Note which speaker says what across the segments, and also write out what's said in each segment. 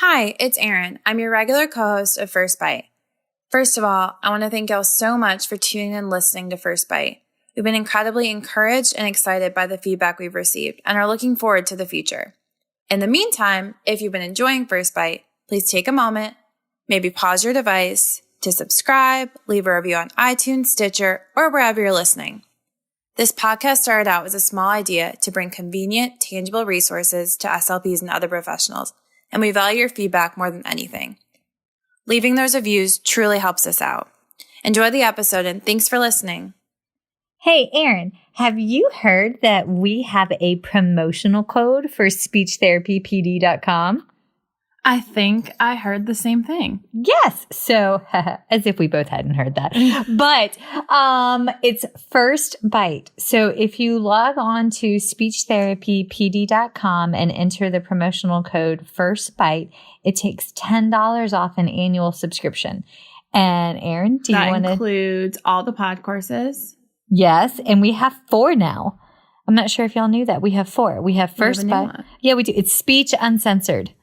Speaker 1: Hi, it's Erin. I'm your regular co-host of First Bite. First of all, I want to thank y'all so much for tuning in and listening to First Bite. We've been incredibly encouraged and excited by the feedback we've received and are looking forward to the future. In the meantime, if you've been enjoying First Bite, please take a moment, maybe pause your device to subscribe, leave a review on iTunes, Stitcher, or wherever you're listening. This podcast started out as a small idea to bring convenient, tangible resources to SLPs and other professionals, and we value your feedback more than anything. Leaving those reviews truly helps us out. Enjoy the episode, and thanks for listening.
Speaker 2: Hey, Erin, have you heard that we have a promotional code for speechtherapypd.com?
Speaker 1: I think I heard the same thing.
Speaker 2: Yes. So, as if we both hadn't heard that. But it's First Bite. So if you log on to speechtherapypd.com and enter the promotional code First Bite, it takes $10 off an annual subscription. And Erin, do you want to...
Speaker 1: That includes all the pod courses?
Speaker 2: Yes. And we have 4 now. I'm not sure if y'all knew that. We have 4. We have First Bite. Yeah, we do. It's Speech Uncensored.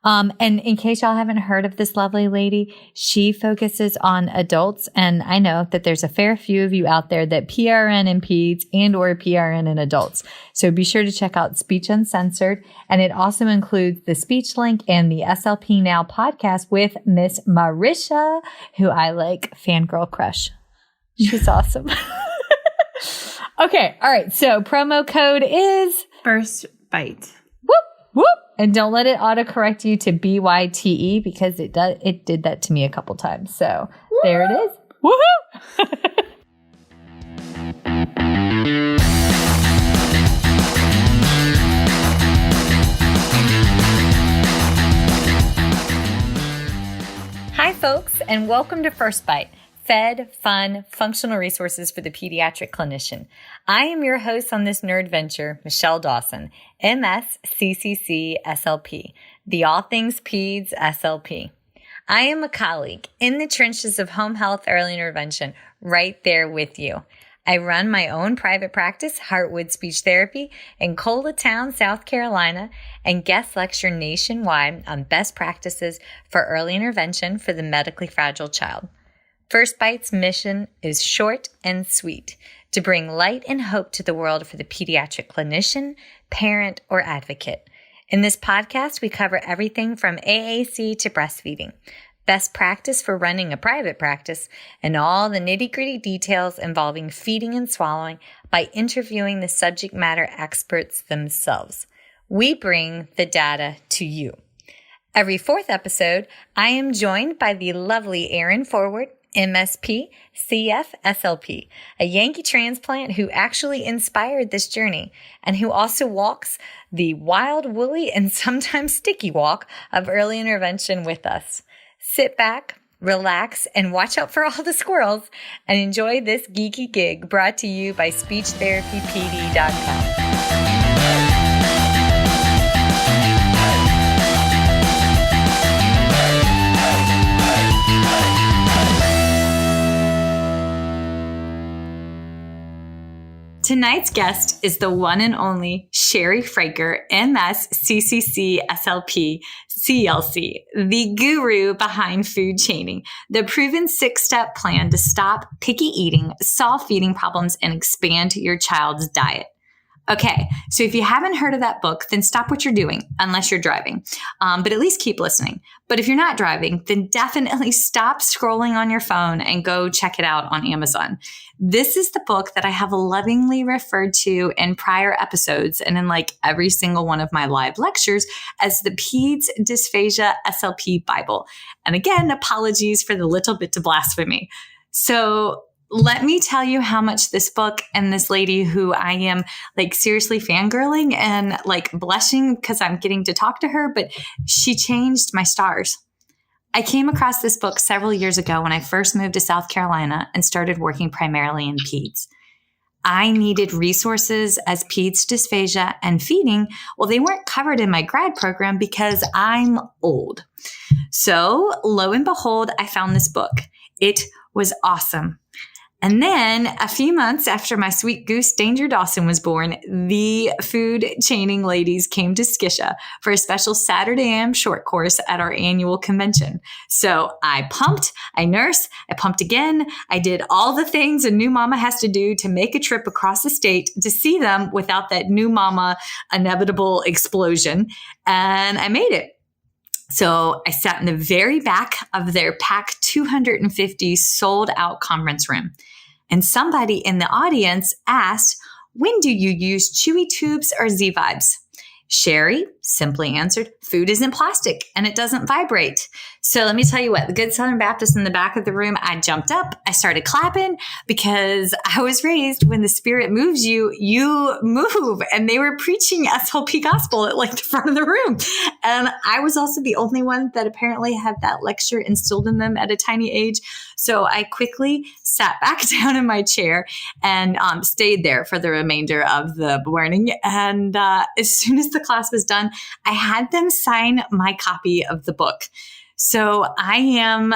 Speaker 2: And in case y'all haven't heard of this lovely lady, she focuses on adults. And I know that there's a fair few of you out there that PRN in peds and or PRN in adults. So be sure to check out Speech Uncensored. And it also includes the Speech Link and the SLP Now podcast with Miss Marisha, who I like fangirl crush. She's awesome. Okay. All right. So promo code is
Speaker 1: First Bite.
Speaker 2: Whoop, whoop. And don't let it autocorrect you to BYTE because it did that to me a couple times. So there it is. Woohoo! Hi, folks, and welcome to First Bite. Fed, fun, functional resources for the pediatric clinician. I am your host on this nerd venture, Michelle Dawson, MS CCC-SLP, the All Things Peds SLP. I am a colleague in the trenches of home health early intervention, right there with you. I run my own private practice, Heartwood Speech Therapy, in Coletown, South Carolina, and guest lecture nationwide on best practices for early intervention for the medically fragile child. First Bite's mission is short and sweet, to bring light and hope to the world for the pediatric clinician, parent, or advocate. In this podcast, we cover everything from AAC to breastfeeding, best practice for running a private practice, and all the nitty-gritty details involving feeding and swallowing by interviewing the subject matter experts themselves. We bring the data to you. Every 4th episode, I am joined by the lovely Erin Forward, MSP, CF, SLP, a Yankee transplant who actually inspired this journey and who also walks the wild, woolly, and sometimes sticky walk of early intervention with us. Sit back, relax, and watch out for all the squirrels and enjoy this geeky gig brought to you by SpeechTherapyPD.com. Tonight's guest is the one and only Cheri Fraker, MS CCC-SLP CLC, the guru behind food chaining, the proven 6-step plan to stop picky eating, solve feeding problems, and expand your child's diet. Okay, so if you haven't heard of that book, then stop what you're doing, unless you're driving. But at least keep listening. But if you're not driving, then definitely stop scrolling on your phone and go check it out on Amazon. This is the book that I have lovingly referred to in prior episodes and in like every single one of my live lectures as the Peds Dysphagia SLP Bible. And again, apologies for the little bit of blasphemy. So let me tell you how much this book and this lady who I am like seriously fangirling and like blushing because I'm getting to talk to her, but she changed my stars. I came across this book several years ago when I first moved to South Carolina and started working primarily in peds. I needed resources as peds dysphagia and feeding. Well, they weren't covered in my grad program because I'm old. So lo and behold, I found this book. It was awesome. And then a few months after my sweet goose Danger Dawson was born, the food chaining ladies came to Skisha for a special Saturday AM short course at our annual convention. So I pumped, I nursed, I pumped again. I did all the things a new mama has to do to make a trip across the state to see them without that new mama inevitable explosion. And I made it. So I sat in the very back of their packed 250 sold out conference room. And somebody in the audience asked, when do you use chewy tubes or Z-Vibes? Cheri simply answered, food isn't plastic and it doesn't vibrate. So let me tell you what, the good Southern Baptist in the back of the room, I jumped up, I started clapping because I was raised when the Spirit moves you, you move. And they were preaching SLP gospel at like the front of the room. And I was also the only one that apparently had that lecture instilled in them at a tiny age. So I quickly sat back down in my chair and stayed there for the remainder of the morning. And as soon as the class was done, I had them sign my copy of the book. So I am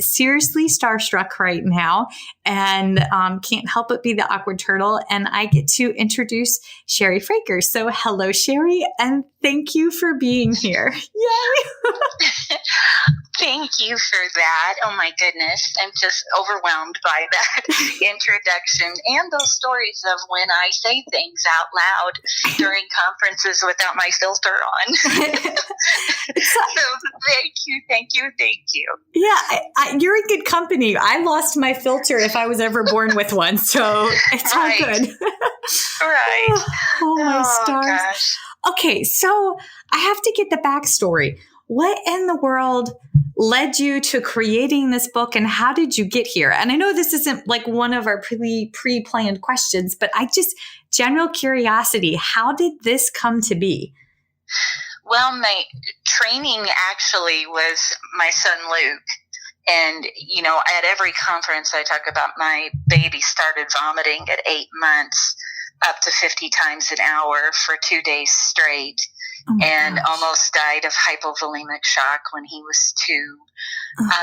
Speaker 2: seriously starstruck right now and can't help but be the awkward turtle. And I get to introduce Cheri Fraker. So hello, Cheri, and thank you for being here. Yay!
Speaker 3: Thank you for that. Oh my goodness. I'm just overwhelmed by that introduction and those stories of when I say things out loud during conferences without my filter on. So thank you.
Speaker 2: Yeah, you're in good company. I lost my filter if I was ever born with one, so it's all good.
Speaker 3: Right.
Speaker 2: Oh, my stars.
Speaker 3: Gosh.
Speaker 2: Okay, so I have to get the backstory. What in the world led you to creating this book and how did you get here? And I know this isn't like one of our pre-planned questions, but general curiosity, how did this come to be?
Speaker 3: Well, my training actually was my son Luke. And, at every conference I talk about my baby started vomiting at 8 months up to 50 times an hour for 2 days straight. And almost died of hypovolemic shock when he was 2.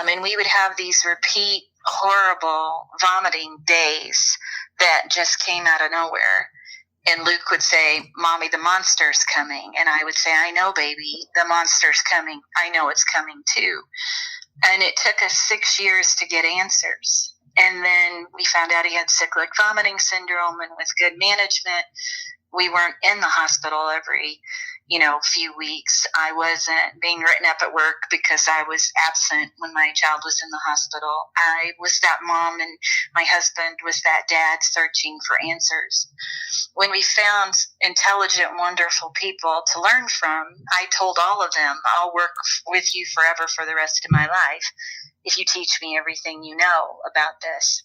Speaker 3: And we would have these repeat horrible vomiting days that just came out of nowhere. And Luke would say, Mommy, the monster's coming. And I would say, I know, baby, the monster's coming. I know it's coming too. And it took us 6 years to get answers. And then we found out he had cyclic vomiting syndrome, and with good management, we weren't in the hospital every few weeks. I wasn't being written up at work because I was absent when my child was in the hospital. I was that mom, and my husband was that dad searching for answers. When we found intelligent, wonderful people to learn from, I told all of them, I'll work with you forever for the rest of my life if you teach me everything you know about this.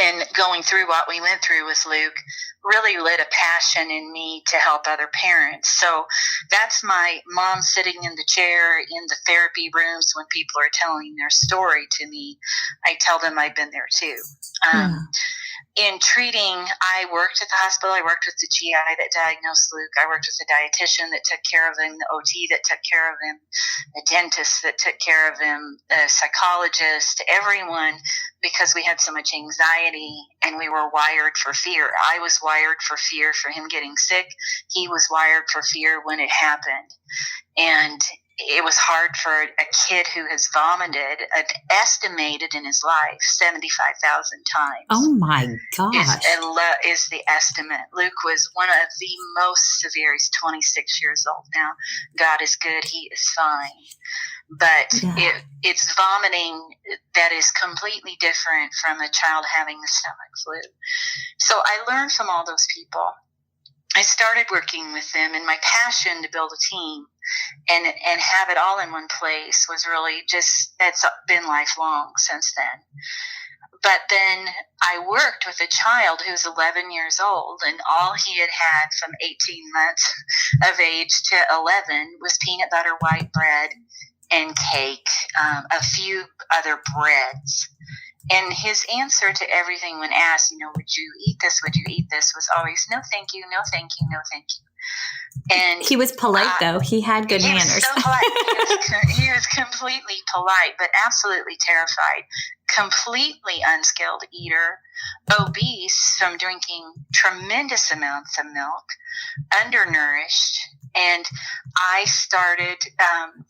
Speaker 3: And going through what we went through with Luke really lit a passion in me to help other parents. So that's my mom sitting in the chair in the therapy rooms when people are telling their story to me. I tell them I've been there too. In treating, I worked at the hospital. I worked with the GI that diagnosed Luke. I worked with the dietitian that took care of him, the OT that took care of him, the dentist that took care of him, the psychologist, everyone, because we had so much anxiety and we were wired for fear. I was wired for fear for him getting sick. He was wired for fear when it happened. And it was hard for a kid who has vomited, estimated in his life, 75,000 times.
Speaker 2: Oh my gosh.
Speaker 3: Is the estimate. Luke was one of the most severe. He's 26 years old now. God is good. He is fine. But it's vomiting that is completely different from a child having the stomach flu. So I learned from all those people. I started working with them, and my passion to build a team and have it all in one place was really that's been lifelong since then. But then I worked with a child who's 11 years old, and all he had had from 18 months of age to 11 was peanut butter white bread and cake, a few other breads. And his answer to everything when asked, would you eat this? Would you eat this? Was always, no, thank you, no, thank you, no, thank you. And
Speaker 2: he was polite, though. He had good manners.
Speaker 3: Was so polite. He was completely polite, but absolutely terrified. Completely unskilled eater, obese from drinking tremendous amounts of milk, undernourished. And I started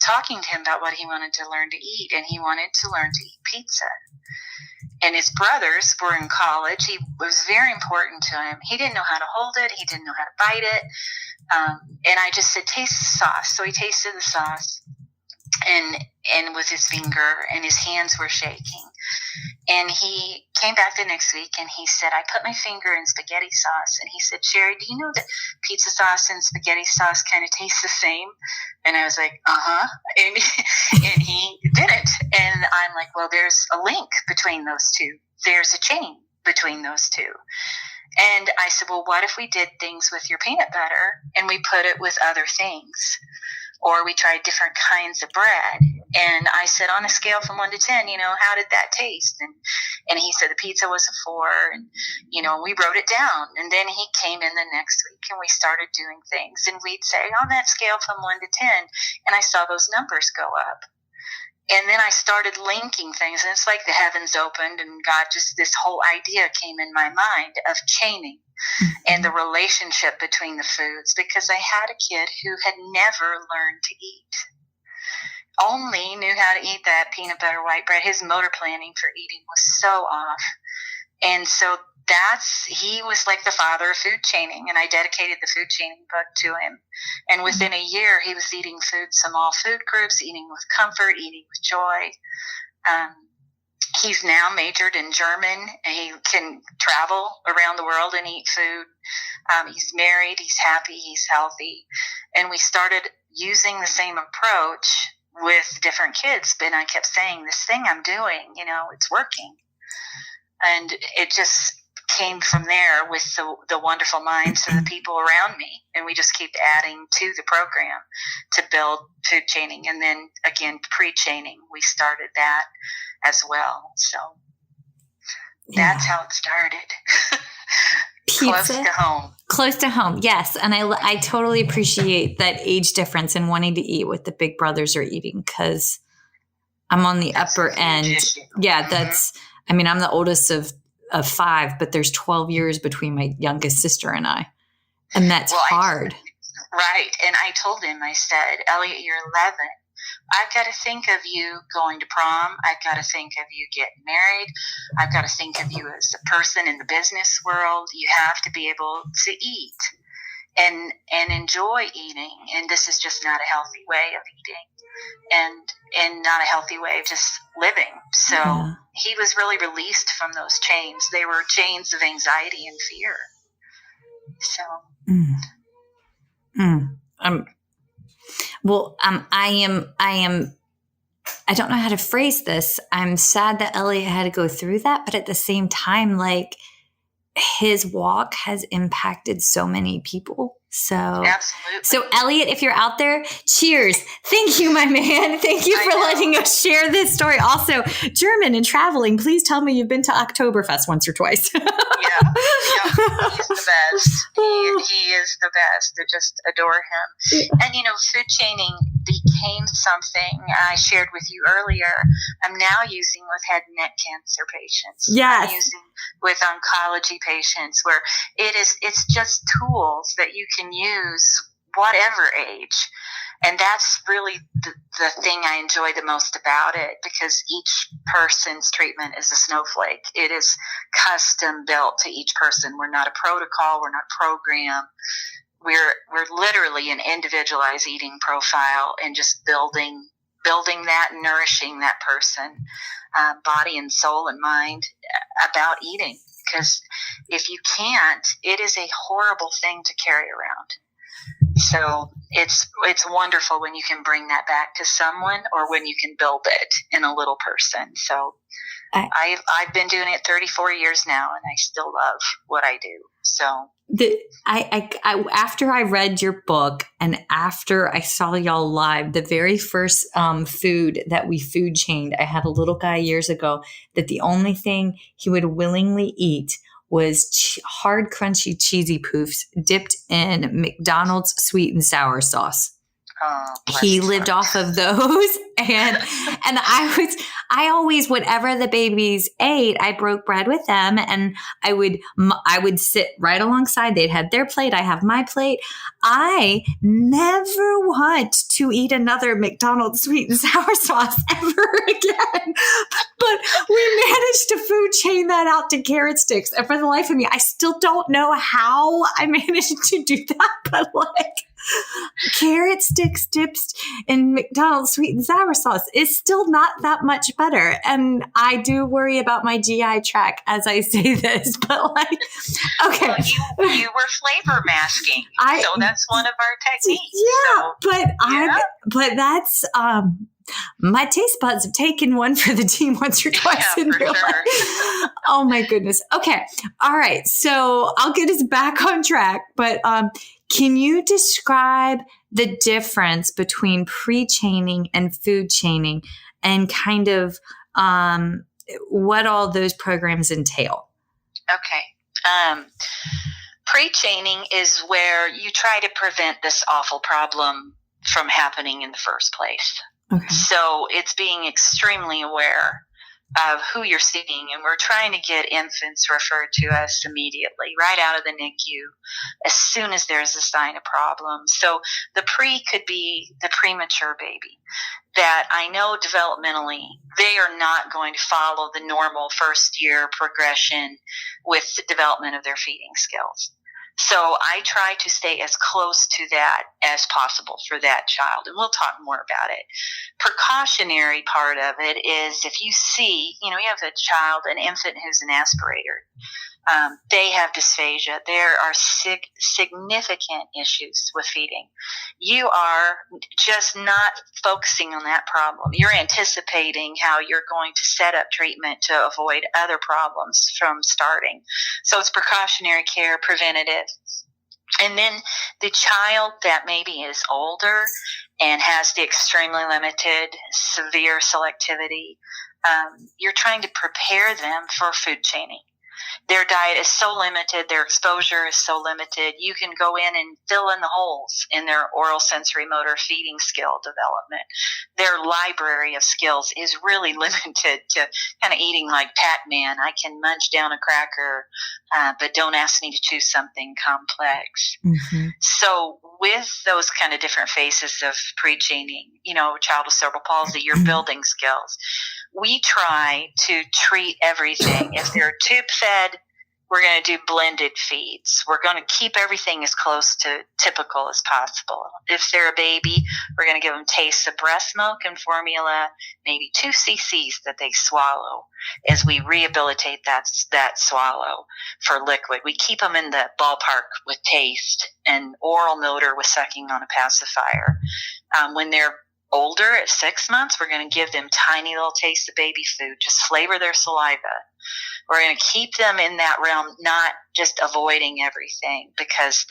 Speaker 3: talking to him about what he wanted to learn to eat, and he wanted to learn to eat pizza. And his brothers were in college. It was very important to him. He didn't know how to hold it. He didn't know how to bite it. And I just said, taste the sauce. So he tasted the sauce and with his finger, and his hands were shaking. And he came back the next week and he said, I put my finger in spaghetti sauce. And he said, Cheri, do you know that pizza sauce and spaghetti sauce kind of taste the same? And I was like, uh-huh. And he didn't. And I'm like, well, there's a link between those two. There's a chain between those two. And I said, well, what if we did things with your peanut butter and we put it with other things? Or we tried different kinds of bread. And I said, on a scale from 1 to 10, how did that taste? And he said the pizza was a 4. And, we wrote it down. And then he came in the next week and we started doing things. And we'd say, on that scale from 1 to 10. And I saw those numbers go up. And then I started linking things. And it's like the heavens opened and God, just this whole idea came in my mind of chaining. And the relationship between the foods, because I had a kid who had never learned to eat, only knew how to eat that peanut butter white bread. His motor planning for eating was so off. And so he was like the father of food chaining, and I dedicated the food chaining book to him. And within a year, he was eating foods from all food groups, eating with comfort, eating with joy. He's now majored in German. He can travel around the world and eat food. He's married. He's happy. He's healthy. And we started using the same approach with different kids. But I kept saying, this thing I'm doing, it's working. And it just came from there with the wonderful minds of the people around me. And we just keep adding to the program to build food chaining. And then again, pre-chaining, we started that as well. So that's how it started. Close to home.
Speaker 2: Close to home, yes. And I totally appreciate that age difference in wanting to eat what the big brothers are eating, because I'm on the upper end. Yeah, I'm the oldest of 5, but there's 12 years between my youngest sister and I. And that's hard.
Speaker 3: Right. And I told him, I said, Elliot, you're 11. I've got to think of you going to prom. I've got to think of you getting married. I've got to think of you as a person in the business world. You have to be able to eat and enjoy eating. And this is just not a healthy way of eating and not a healthy way of just living. So he was really released from those chains. They were chains of anxiety and fear. So.
Speaker 2: I don't know how to phrase this. I'm sad that Elliot had to go through that, but at the same time, like, his walk has impacted so many people. So,
Speaker 3: absolutely.
Speaker 2: So Elliot, if you're out there, cheers. Thank you, my man. Thank you for letting us share this story. Also, German and traveling. Please tell me you've been to Oktoberfest once or twice.
Speaker 3: Yeah, he's the best. He is the best. I just adore him. Yeah. And, food chaining became something I shared with you earlier. I'm now using with head and neck cancer patients.
Speaker 2: Yes.
Speaker 3: I'm using with oncology patients, where it's just tools that you can use whatever age. And that's really the thing I enjoy the most about it, because each person's treatment is a snowflake. It is custom built to each person. We're not a protocol. We're not a program. We're literally an individualized eating profile, and just building that, nourishing that person, body and soul and mind, about eating. Because if you can't, it is a horrible thing to carry around. So it's wonderful when you can bring that back to someone, or when you can build it in a little person. So I've been doing it 34 years now, and I still love what I do. So
Speaker 2: after I read your book and after I saw y'all live, the very first food that we food chained, I had a little guy years ago that the only thing he would willingly eat was hard, crunchy, cheesy poofs dipped in McDonald's sweet and sour sauce.
Speaker 3: Oh,
Speaker 2: he lived off of those. And I always, whatever the babies ate, I broke bread with them, and I would sit right alongside. They'd have their plate. I have my plate. I never want to eat another McDonald's sweet and sour sauce ever again. But we managed to food chain that out to carrot sticks. And for the life of me, I still don't know how I managed to do that, but like, carrot sticks dipped in McDonald's sweet and sour sauce is still not that much better. And I do worry about my GI tract as I say this, but like, okay.
Speaker 3: Well, you were flavor masking. So that's one of our techniques.
Speaker 2: Yeah, but that's, my taste buds have taken one for the team once or twice in their life. Oh my goodness. Okay. All right. So I'll get us back on track, but, can you describe the difference between pre-chaining and food chaining and kind of what all those programs entail?
Speaker 3: Okay. Pre-chaining is where you try to prevent this awful problem from happening in the first place.
Speaker 2: Okay.
Speaker 3: So it's being extremely aware of who you're seeing, and we're trying to get infants referred to us immediately, right out of the NICU, as soon as there's a sign of problem. So the pre could be the premature baby that I know developmentally they are not going to follow the normal first year progression with the development of their feeding skills. So I try to stay as close to that as possible for that child, and we'll talk more about it. Precautionary part of it is if you see, you have a child, an infant who's an aspirator, they have dysphagia. There are significant issues with feeding. You are just not focusing on that problem. You're anticipating how you're going to set up treatment to avoid other problems from starting. So it's precautionary care, preventative. And then the child that maybe is older and has the extremely limited, severe selectivity, you're trying to prepare them for food chaining. Their diet is so limited, their exposure is so limited, you can go in and fill in the holes in their oral sensory motor feeding skill development. Their library of skills is really limited to kind of eating like Pac-Man. I can munch down a cracker, but don't ask me to choose something complex.
Speaker 2: Mm-hmm.
Speaker 3: So with those kind of different phases of pre-chaining, child with cerebral palsy, you're building skills. We try to treat everything. If they're tube fed, we're going to do blended feeds. We're going to keep everything as close to typical as possible. If they're a baby, we're going to give them tastes of breast milk and formula, maybe 2 cc's that they swallow as we rehabilitate that swallow for liquid. We keep them in the ballpark with taste and oral motor with sucking on a pacifier. When they're older, at 6 months, we're going to give them tiny little tastes of baby food, just flavor their saliva. We're going to keep them in that realm, not just avoiding everything, because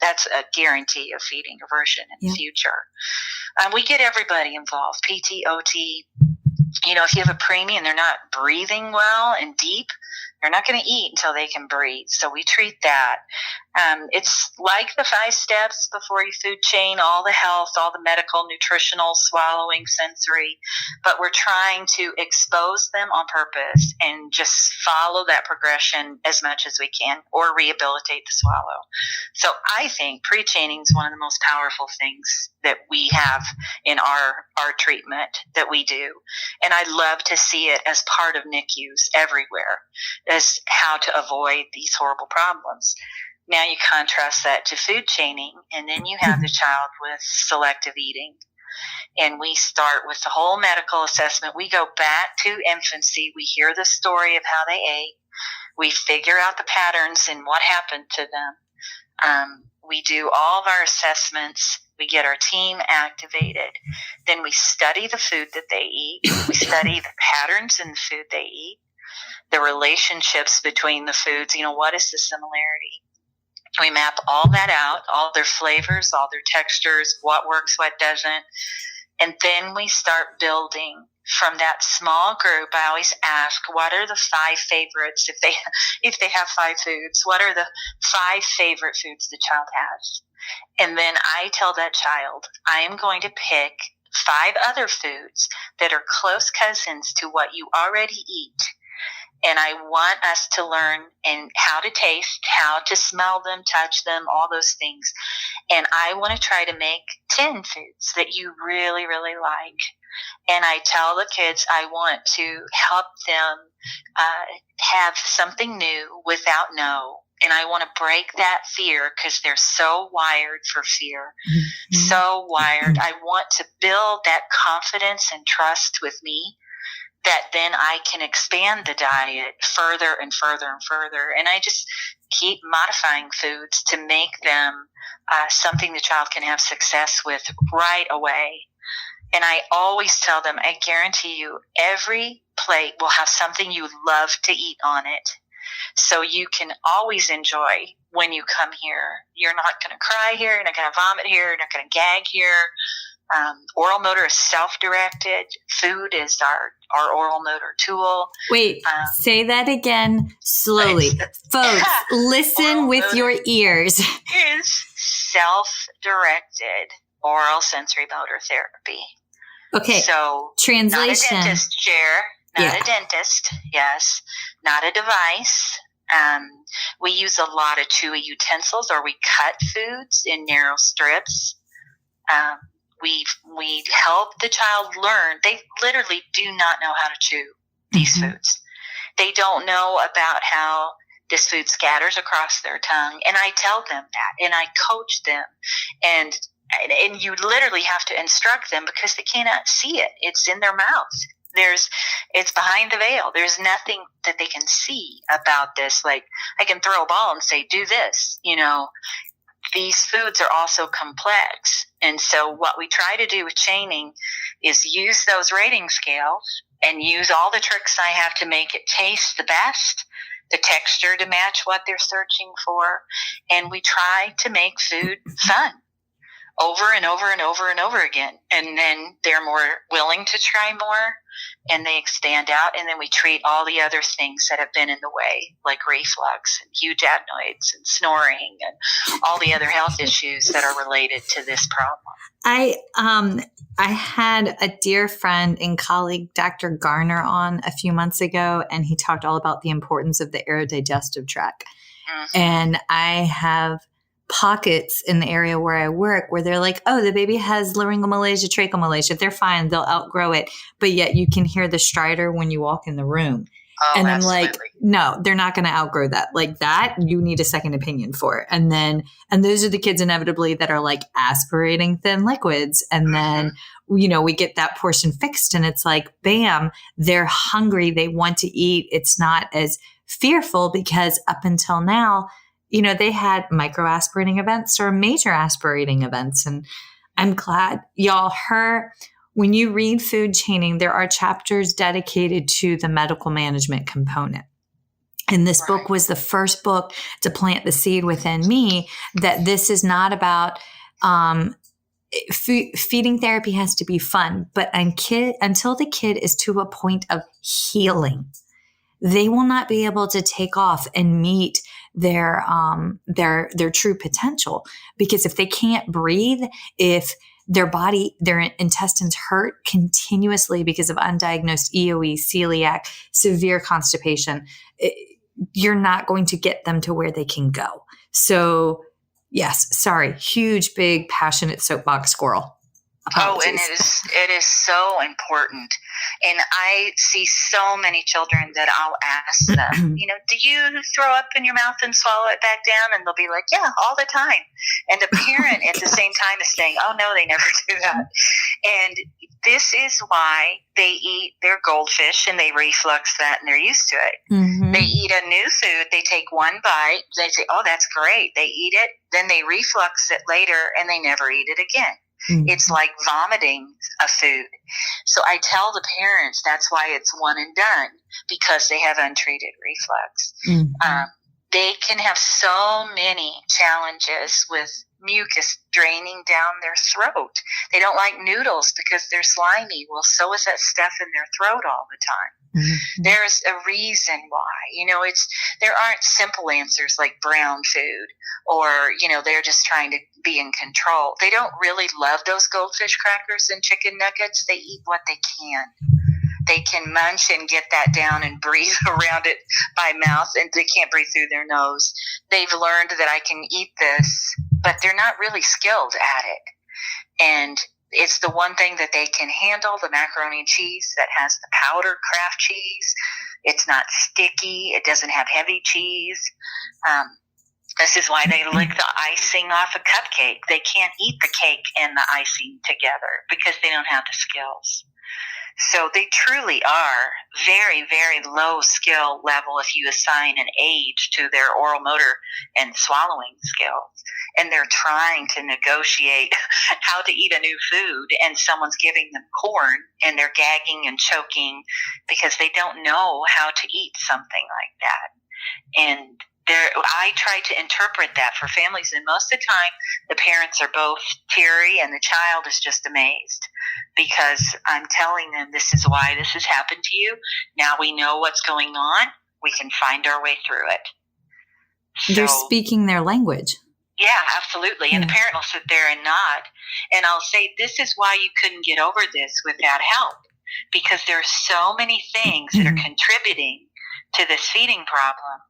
Speaker 3: that's a guarantee of feeding aversion in the future. We get everybody involved, PT, OT. If you have a preemie and they're not breathing well and deep, they're not going to eat until they can breathe. So we treat that. It's like the 5 steps before you food chain, all the health, all the medical, nutritional, swallowing, sensory, but we're trying to expose them on purpose and just follow that progression as much as we can, or rehabilitate the swallow. So I think pre-chaining is one of the most powerful things that we have in our treatment that we do. And I love to see it as part of NICUs everywhere, as how to avoid these horrible problems. Now you contrast that to food chaining, and then you have the child with selective eating. And we start with the whole medical assessment. We go back to infancy. We hear the story of how they ate. We figure out the patterns and what happened to them. We do all of our assessments. We get our team activated. Then we study the food that they eat. We study the patterns in the food they eat, the relationships between the foods. What is the similarity? We map all that out, all their flavors, all their textures, what works, what doesn't. And then we start building from that small group. I always ask, what are the 5 favorites? If they have 5 foods, what are the 5 favorite foods the child has? And then I tell that child, I am going to pick 5 other foods that are close cousins to what you already eat. And I want us to learn and how to taste, how to smell them, touch them, all those things. And I want to try to make 10 foods that you really, really like. And I tell the kids I want to help them have something new without no. And I want to break that fear because they're so wired for fear, so wired. I want to build that confidence and trust with me that then I can expand the diet further and further and further. And I just keep modifying foods to make them something the child can have success with right away. And I always tell them, I guarantee you, every plate will have something you love to eat on it. So you can always enjoy when you come here. You're not going to cry here. You're not going to vomit here. You're not going to gag here. Oral motor is self-directed. Food is our oral motor tool.
Speaker 2: Wait, say that again slowly. Folks, listen with your ears.
Speaker 3: Is self-directed oral sensory motor therapy.
Speaker 2: Okay.
Speaker 3: So
Speaker 2: translation.
Speaker 3: Not a dentist chair, not a dentist. Yes. Not a device. We use a lot of chewy utensils, or we cut foods in narrow strips. We help the child learn. They literally do not know how to chew these foods. They don't know about how this food scatters across their tongue. And I tell them that, and I coach them. And you literally have to instruct them because they cannot see it. It's in their mouths. It's behind the veil. There's nothing that they can see about this. Like, I can throw a ball and say, do this, These foods are also complex. And so what we try to do with chaining is use those rating scales and use all the tricks I have to make it taste the best, the texture to match what they're searching for. And we try to make food fun over and over and over and over again. And then they're more willing to try more, and they expand out. And then we treat all the other things that have been in the way, like reflux and huge adenoids and snoring and all the other health issues that are related to this problem.
Speaker 2: I had a dear friend and colleague, Dr. Garner, on a few months ago, and he talked all about the importance of the aerodigestive tract. And I have pockets in the area where I work where they're like, oh, the baby has laryngomalacia, trachomalacia. They're fine. They'll outgrow it. But yet you can hear the stridor when you walk in the room.
Speaker 3: Oh,
Speaker 2: and
Speaker 3: absolutely.
Speaker 2: I'm like, no, they're not going to outgrow that. Like that, you need a second opinion for. And those are the kids inevitably that are like aspirating thin liquids. And then, we get that portion fixed and it's like, bam, they're hungry. They want to eat. It's not as fearful because up until now, they had micro aspirating events or major aspirating events. And I'm glad y'all when you read Food Chaining, there are chapters dedicated to the medical management component. And this book was the first book to plant the seed within me that this is not about, feeding therapy has to be fun, but until the kid is to a point of healing, they will not be able to take off and meet their true potential. Because if they can't breathe, if their intestines hurt continuously because of undiagnosed EOE, celiac, severe constipation, you're not going to get them to where they can go. So yes, sorry, huge, big, passionate soapbox squirrel. Apologies.
Speaker 3: Oh, and it is so important. And I see so many children that I'll ask them, do you throw up in your mouth and swallow it back down? And they'll be like, yeah, all the time. And the parent at the same time is saying, oh, no, they never do that. And this is why they eat their goldfish and they reflux that and they're used to it. Mm-hmm. They eat a new food. They take one bite. They say, oh, that's great. They eat it. Then they reflux it later and they never eat it again. Mm-hmm. It's like vomiting a food. So I tell the parents that's why it's one and done, because they have untreated reflux. Mm-hmm. They can have so many challenges with mucus draining down their throat. They don't like noodles because they're slimy. Well, so is that stuff in their throat all the time. Mm-hmm. There's a reason why. There aren't simple answers like brown food or, they're just trying to be in control. They don't really love those goldfish crackers and chicken nuggets. They eat what they can. They can munch and get that down and breathe around it by mouth, and they can't breathe through their nose. They've learned that I can eat this, but they're not really skilled at it. And it's the one thing that they can handle, the macaroni and cheese that has the powder Kraft cheese. It's not sticky. It doesn't have heavy cheese. This is why they lick the icing off a cupcake. They can't eat the cake and the icing together because they don't have the skills. So they truly are very, very low skill level if you assign an age to their oral motor and swallowing skills. And they're trying to negotiate how to eat a new food, and someone's giving them corn and they're gagging and choking because they don't know how to eat something like that. And I try to interpret that for families, and most of the time the parents are both teary and the child is just amazed because I'm telling them this is why this has happened to you. Now we know what's going on. We can find our way through it.
Speaker 2: They're speaking their language.
Speaker 3: Yeah, absolutely. And the parent will sit there and nod, and I'll say, this is why you couldn't get over this without help, because there are so many things that are contributing to this feeding problem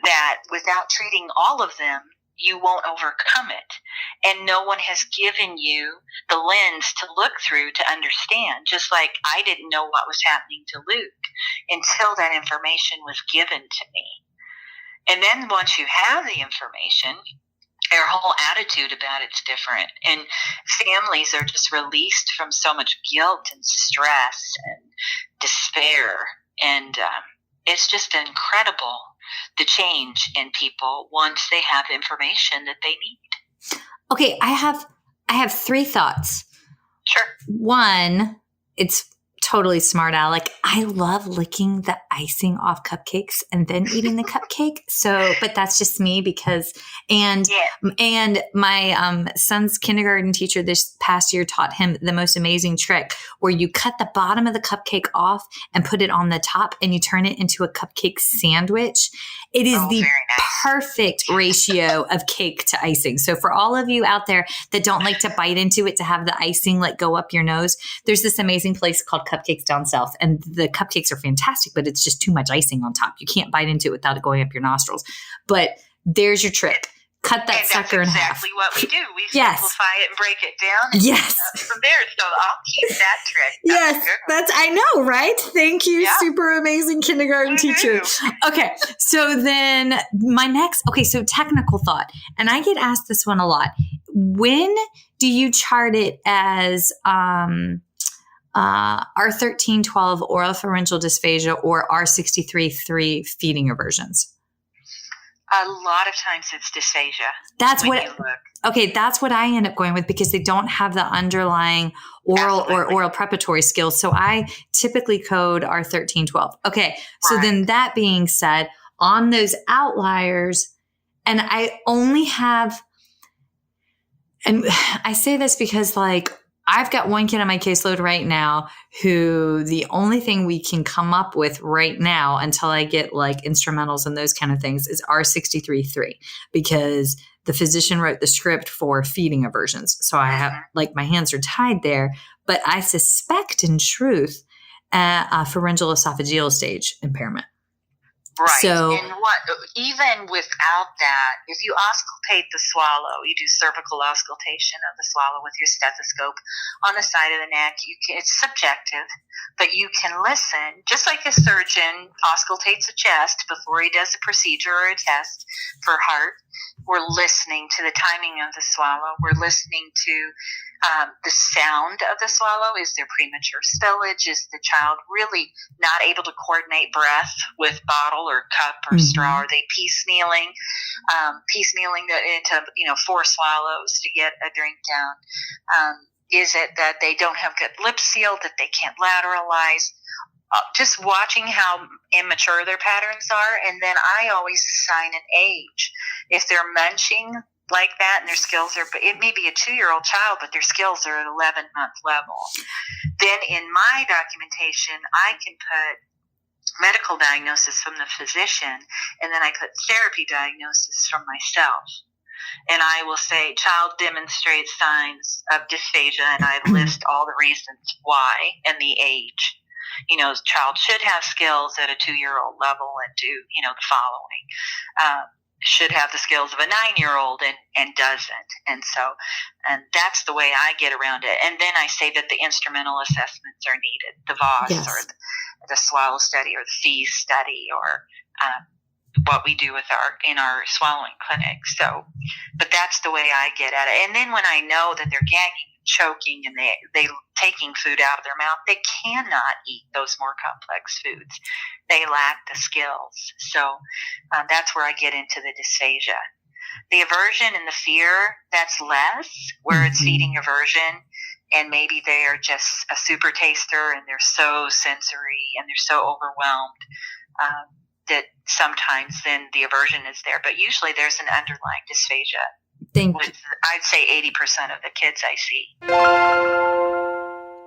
Speaker 3: that without treating all of them, you won't overcome it. And no one has given you the lens to look through to understand, just like I didn't know what was happening to Luke until that information was given to me. And then once you have the information, their whole attitude about it's different. And families are just released from so much guilt and stress and despair. And it's just incredible, the change in people once they have information that they need.
Speaker 2: Okay, I have 3 thoughts.
Speaker 3: Sure.
Speaker 2: One, it's totally smart, Alec. I love licking the icing off cupcakes and then eating the cupcake. So, but that's just me because, and my son's kindergarten teacher this past year taught him the most amazing trick where you cut the bottom of the cupcake off and put it on the top and you turn it into a cupcake sandwich. It is the perfect ratio of cake to icing. So for all of you out there that don't like to bite into it to have the icing like go up your nose, there's this amazing place called Cupcakes Down South, and the cupcakes are fantastic, but it's just too much icing on top. You can't bite into it without it going up your nostrils. But there's your trick. Cut that sucker in half.
Speaker 3: That's exactly what we do. We simplify it and break it down. And from there, so I'll keep that trick.
Speaker 2: I know, right? Thank you, super amazing kindergarten teacher. Okay, so then so technical thought, and I get asked this one a lot. When do you chart it as R13-12 oropharyngeal dysphagia or R63-3 feeding aversions?
Speaker 3: A lot of times it's dysphagia.
Speaker 2: That's what I end up going with because they don't have the underlying oral or oral preparatory skills. So I typically code R13-12. Okay. So then that being said, on those outliers, and I only have, and I say this because like, I've got one kid on my caseload right now who the only thing we can come up with right now until I get like instrumentals and those kind of things is R63-3 because the physician wrote the script for feeding aversions. So I have like my hands are tied there, but I suspect in truth a pharyngeal esophageal stage impairment.
Speaker 3: Right. So, and even without that, if you auscultate the swallow, you do cervical auscultation of the swallow with your stethoscope on the side of the neck. It's subjective, but you can listen, just like a surgeon auscultates a chest before he does a procedure or a test for heart. We're listening to the timing of the swallow. We're listening to the sound of the swallow. Is there premature spillage? Is the child really not able to coordinate breath with bottle or cup or straw? Are they piecemealing that into 4 swallows to get a drink down? Is it that they don't have good lip seal, that they can't lateralize? Just watching how immature their patterns are, and then I always assign an age. If they're munching, like that, and their skills are, but it may be a 2-year-old child, but their skills are at 11-month level. Then in my documentation, I can put medical diagnosis from the physician, and then I put therapy diagnosis from myself. And I will say, child demonstrates signs of dysphagia, and I list all the reasons why and the age. Child should have skills at a 2-year-old level and do, the following. Should have the skills of a 9-year-old and doesn't. And that's the way I get around it. And then I say that the instrumental assessments are needed, the VOS
Speaker 2: Yes.
Speaker 3: or the swallow study or the FEES study or what we do in our swallowing clinic. But that's the way I get at it. And then when I know that they're gagging, choking, and they taking food out of their mouth, they cannot eat those more complex foods. They lack the skills. So that's where I get into the dysphagia. The aversion and the fear, that's less, where it's feeding aversion, and maybe they are just a super taster and they're so sensory and they're so overwhelmed that sometimes then the aversion is there. But usually there's an underlying dysphagia. I'd say 80% of the kids I see.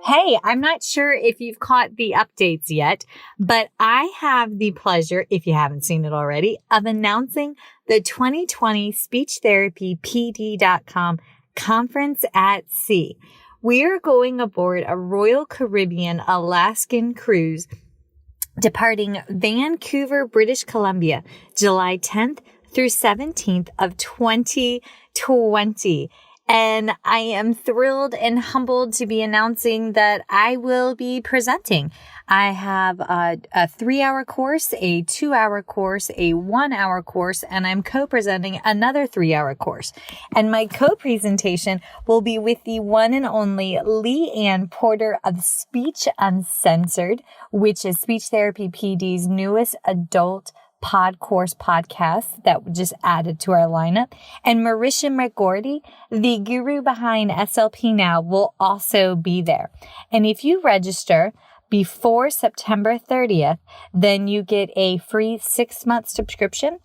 Speaker 2: Hey, I'm not sure if you've caught the updates yet, but I have the pleasure, if you haven't seen it already, of announcing the 2020 SpeechTherapyPD.com Conference at Sea. We are going aboard a Royal Caribbean Alaskan cruise departing Vancouver, British Columbia, July 10th through 17th of 2020. And I am thrilled and humbled to be announcing that I will be presenting. I have a 3-hour course, a 2-hour course, a 1-hour course, and I'm co-presenting another 3-hour course. And my co-presentation will be with the one and only Lee Ann Porter of Speech Uncensored, which is Speech Therapy PD's newest adult course podcast that just added to our lineup. And Marisha McGordy, the guru behind SLP Now, will also be there. And if you register before September 30th, then you get a free 6-month subscription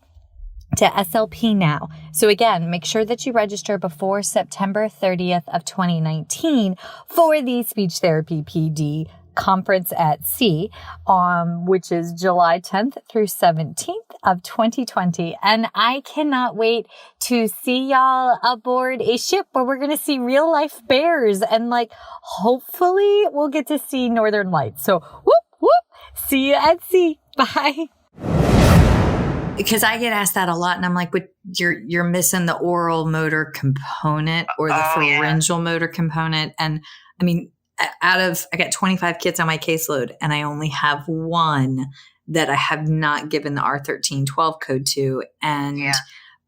Speaker 2: to SLP Now. So again, make sure that you register before September 30th of 2019 for the Speech Therapy PD Conference at Sea, which is July 10th through 17th of 2020. And I cannot wait to see y'all aboard a ship where we're going to see real life bears and hopefully we'll get to see Northern Lights. So whoop, whoop, see you at sea. Bye. Because I get asked that a lot and I'm like, but you're missing the oral motor component or the pharyngeal motor component. And I mean, I got 25 kids on my caseload and I only have one that I have not given the R1312 code to. And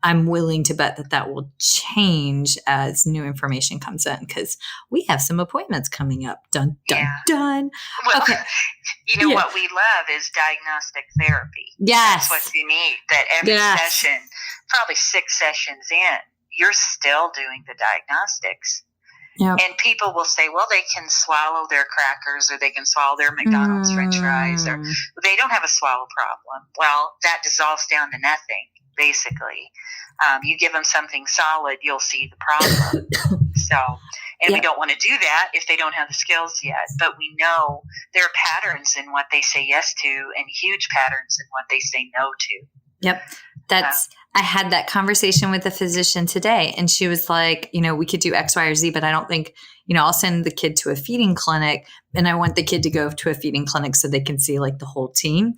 Speaker 2: I'm willing to bet that will change as new information comes in because we have some appointments coming up. Dun, dun, dun.
Speaker 3: Well,
Speaker 2: okay.
Speaker 3: What we love is diagnostic therapy.
Speaker 2: Yes.
Speaker 3: That's what you need. That every session, probably 6 sessions in, you're still doing the diagnostics. Yep. And people will say, well, they can swallow their crackers or they can swallow their McDonald's French fries or they don't have a swallow problem. Well, that dissolves down to nothing, basically. You give them something solid, you'll see the problem. We don't want to do that if they don't have the skills yet. But we know there are patterns in what they say yes to and huge patterns in what they say no to.
Speaker 2: Yep. I had that conversation with a physician today and she was like, we could do X, Y, or Z, but I don't think, I'll send the kid to a feeding clinic and I want the kid to go to a feeding clinic so they can see the whole team.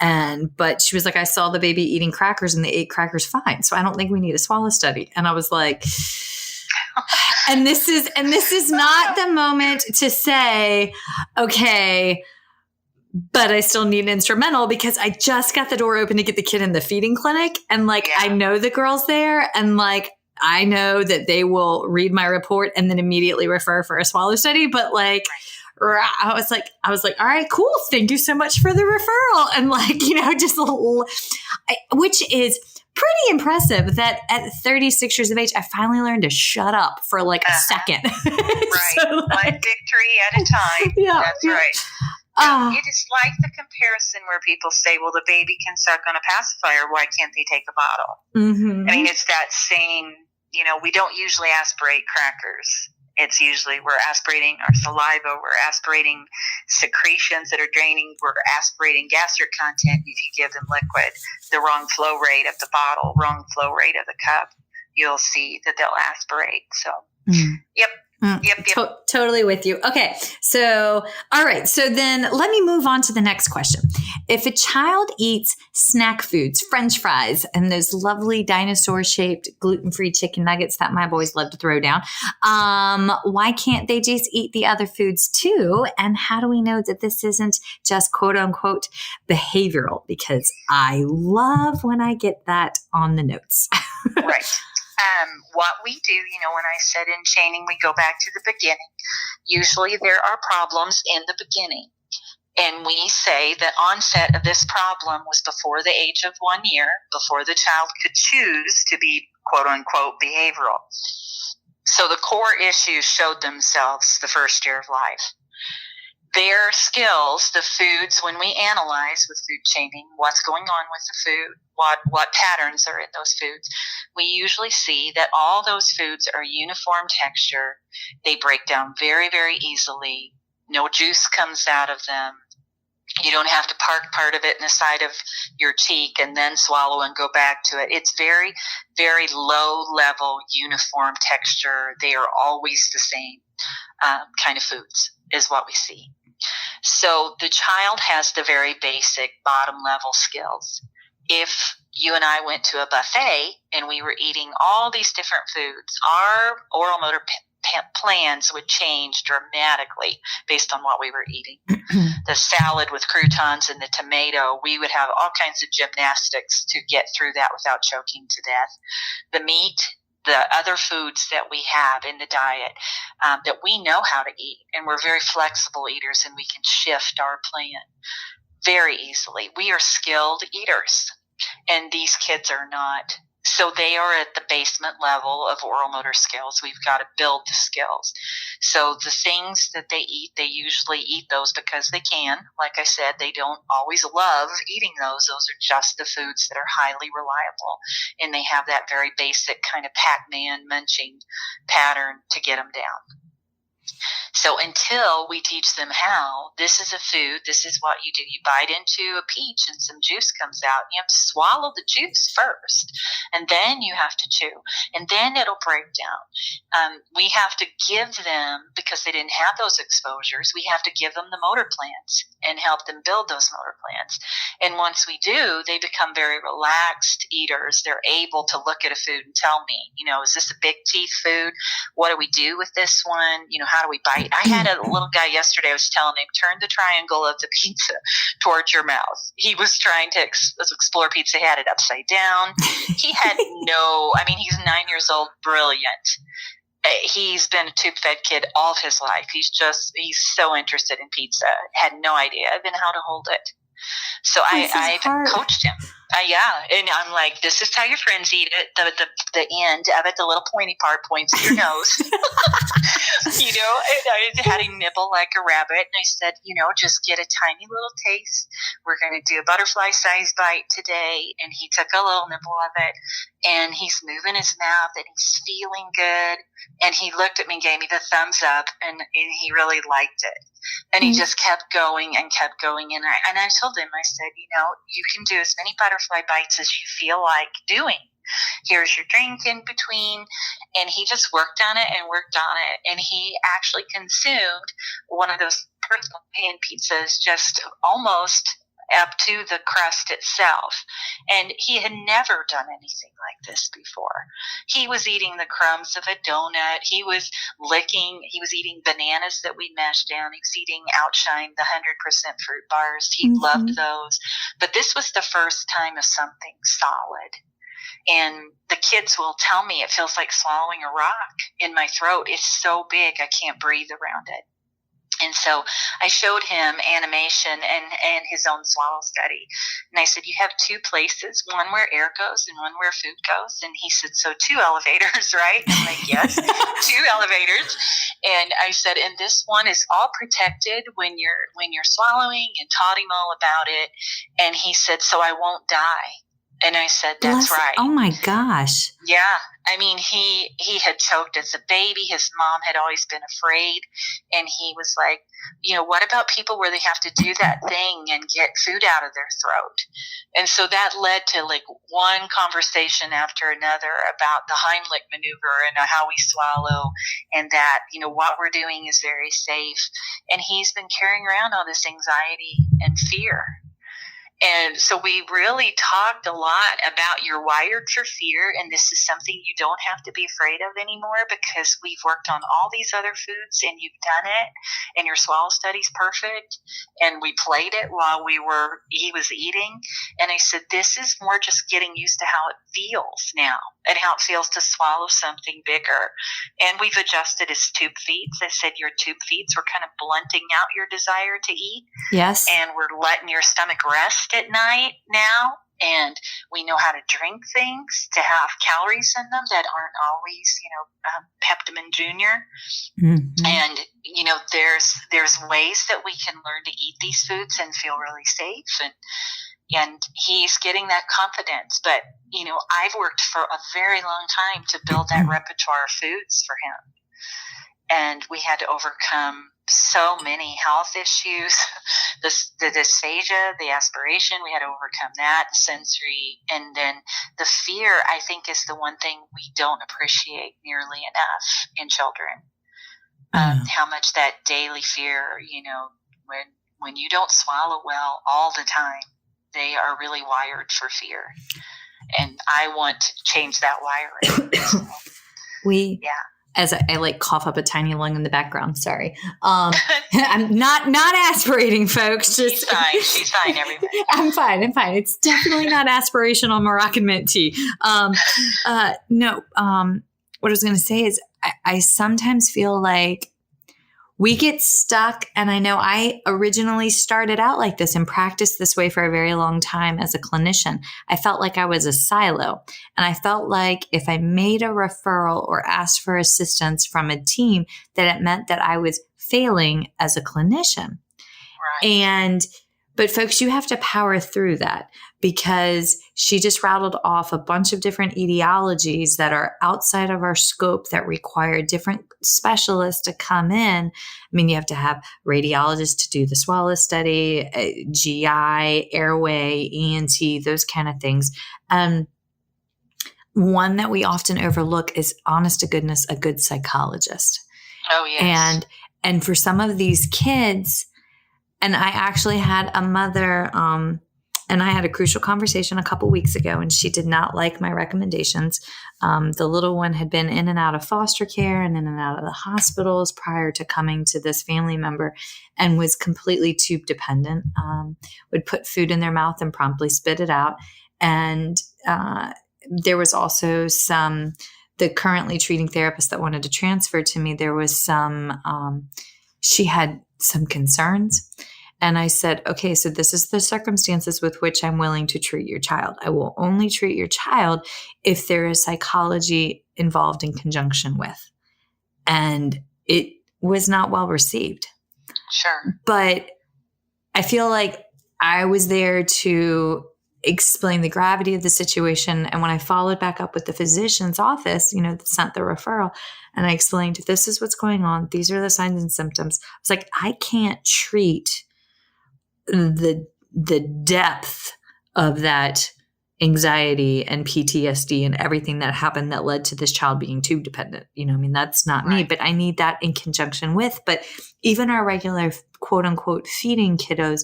Speaker 2: But she was like, I saw the baby eating crackers and they ate crackers fine. So I don't think we need a swallow study. And I was like, and this is not the moment to say, okay, but I still need an instrumental because I just got the door open to get the kid in the feeding clinic. And I know the girls there and I know that they will read my report and then immediately refer for a swallow study. But I was like, all right, cool. Thank you so much for the referral. And which is pretty impressive that at 36 years of age, I finally learned to shut up for a second.
Speaker 3: Right. So, one victory at a time. Yeah. That's right. It is like the comparison where people say, well, the baby can suck on a pacifier. Why can't they take a bottle? Mm-hmm. I mean, it's that same, we don't usually aspirate crackers. It's usually we're aspirating our saliva, we're aspirating secretions that are draining, we're aspirating gastric content. If you give them liquid, the wrong flow rate of the bottle, wrong flow rate of the cup, you'll see that they'll aspirate. So, Yep.
Speaker 2: Totally with you. Okay. So, all right. So then let me move on to the next question. If a child eats snack foods, French fries, and those lovely dinosaur-shaped gluten-free chicken nuggets that my boys love to throw down, why can't they just eat the other foods too? And how do we know that this isn't just quote unquote behavioral? Because I love when I get that on the notes.
Speaker 3: Right. What we do, when I said in chaining, we go back to the beginning. Usually there are problems in the beginning. And we say the onset of this problem was before the age of 1 year, before the child could choose to be quote unquote behavioral. So the core issues showed themselves the first year of life. Their skills, the foods, when we analyze with food chaining, what's going on with the food, what patterns are in those foods, we usually see that all those foods are uniform texture. They break down very, very easily. No juice comes out of them. You don't have to park part of it in the side of your cheek and then swallow and go back to it. It's very, very low level, uniform texture. They are always the same kind of foods is what we see. So the child has the very basic bottom level skills. If you and I went to a buffet and we were eating all these different foods, our oral motor plans would change dramatically based on what we were eating. The salad with croutons and the tomato, we would have all kinds of gymnastics to get through that without choking to death. The meat, the other foods that we have in the diet that we know how to eat, and we're very flexible eaters, and we can shift our plan very easily. We are skilled eaters, and these kids are not. So they are at the basement level of oral motor skills. We've got to build the skills. So the things that they eat, they usually eat those because they can. Like I said, they don't always love eating those. Those are just the foods that are highly reliable. And they have that very basic kind of Pac-Man munching pattern to get them down. So until we teach them how, this is a food, this is what you do. You bite into a peach and some juice comes out. You have to swallow the juice first, and then you have to chew, and then it'll break down. We have to give them, because they didn't have those exposures, we have to give them the motor plans and help them build those motor plans. And once we do, they become very relaxed eaters. They're able to look at a food and tell me, is this a big teeth food? What do we do with this one? How do we bite? I had a little guy yesterday, I was telling him, turn the triangle of the pizza towards your mouth. He was trying to explore pizza. He had it upside down. He had he's 9 years old, brilliant. He's been a tube-fed kid all of his life. He's so interested in pizza. Had no idea even how to hold it. So I coached him. And I'm like, this is how your friends eat it. The end of it, the little pointy part points to your nose. And I had him nibble like a rabbit. And I said, just get a tiny little taste. We're going to do a butterfly-sized bite today. And he took a little nibble of it. And he's moving his mouth and he's feeling good. And he looked at me and gave me the thumbs up. And he really liked it. And he just kept going and kept going. And I told him, I said, you can do as many butterfly bites as you feel like doing. Here's your drink in between. And he just worked on it and worked on it. And he actually consumed one of those personal pan pizzas just almost up to the crust itself. And he had never done anything like this before. He was eating the crumbs of a donut. He was eating bananas that we mashed down. He was eating Outshine, the 100% fruit bars. He loved those. But this was the first time of something solid. And the kids will tell me it feels like swallowing a rock in my throat. It's so big, I can't breathe around it. And so I showed him animation and his own swallow study. And I said, you have two places, one where air goes and one where food goes. And he said, so 2 elevators, right? I'm like, yes, 2 elevators. And I said, and this one is all protected when you're swallowing, and taught him all about it. And he said, so I won't die. And I said, that's right.
Speaker 2: Oh my gosh.
Speaker 3: Yeah. I mean, he had choked as a baby. His mom had always been afraid. And he was like, what about people where they have to do that thing and get food out of their throat? And so that led to like one conversation after another about the Heimlich maneuver and how we swallow, and that, what we're doing is very safe. And he's been carrying around all this anxiety and fear. And so we really talked a lot about you're wired for fear, and this is something you don't have to be afraid of anymore because we've worked on all these other foods and you've done it, and your swallow study's perfect. And we played it while he was eating. And I said, this is more just getting used to how it feels now and how it feels to swallow something bigger. And we've adjusted his tube feeds. I said, your tube feeds were kind of blunting out your desire to eat.
Speaker 2: Yes.
Speaker 3: And we're letting your stomach rest at night now, and we know how to drink things to have calories in them that aren't always, Peptamen Jr.
Speaker 2: Mm-hmm.
Speaker 3: And there's ways that we can learn to eat these foods and feel really safe, and he's getting that confidence. But I've worked for a very long time to build that repertoire of foods for him, and we had to overcome so many health issues, the dysphagia, the aspiration, we had to overcome that, sensory, and then the fear, I think, is the one thing we don't appreciate nearly enough in children. How much that daily fear, when you don't swallow well all the time, they are really wired for fear. And I want to change that wiring. So,
Speaker 2: as I like cough up a tiny lung in the background. Sorry. I'm not aspirating, folks. Just
Speaker 3: She's fine, everybody.
Speaker 2: I'm fine. It's definitely not aspirational Moroccan mint tea. No. What I was going to say is I sometimes feel like we get stuck, and I know I originally started out like this and practiced this way for a very long time as a clinician. I felt like I was a silo, and I felt like if I made a referral or asked for assistance from a team, that it meant that I was failing as a clinician.
Speaker 3: Right.
Speaker 2: But folks, you have to power through that, because she just rattled off a bunch of different etiologies that are outside of our scope that require different specialists to come in. I mean, you have to have radiologists to do the swallow study, GI, airway, ENT, those kind of things. One that we often overlook is, honest to goodness, a good psychologist.
Speaker 3: Oh, yes.
Speaker 2: And for some of these kids, and I actually had a mother, and I had a crucial conversation a couple weeks ago, and she did not like my recommendations. The little one had been in and out of foster care and in and out of the hospitals prior to coming to this family member, and was completely tube dependent, would put food in their mouth and promptly spit it out. And there was also the currently treating therapist that wanted to transfer to me, there was she had some concerns. And I said, okay, so this is the circumstances with which I'm willing to treat your child. I will only treat your child if there is psychology involved in conjunction with. And it was not well received.
Speaker 3: Sure.
Speaker 2: But I feel like I was there to explain the gravity of the situation. And when I followed back up with the physician's office, sent the referral, and I explained, this is what's going on. These are the signs and symptoms. I was like, I can't treat the depth of that anxiety and PTSD and everything that happened that led to this child being tube dependent. That's not me, but I need that in conjunction with. But even our regular quote unquote feeding kiddos,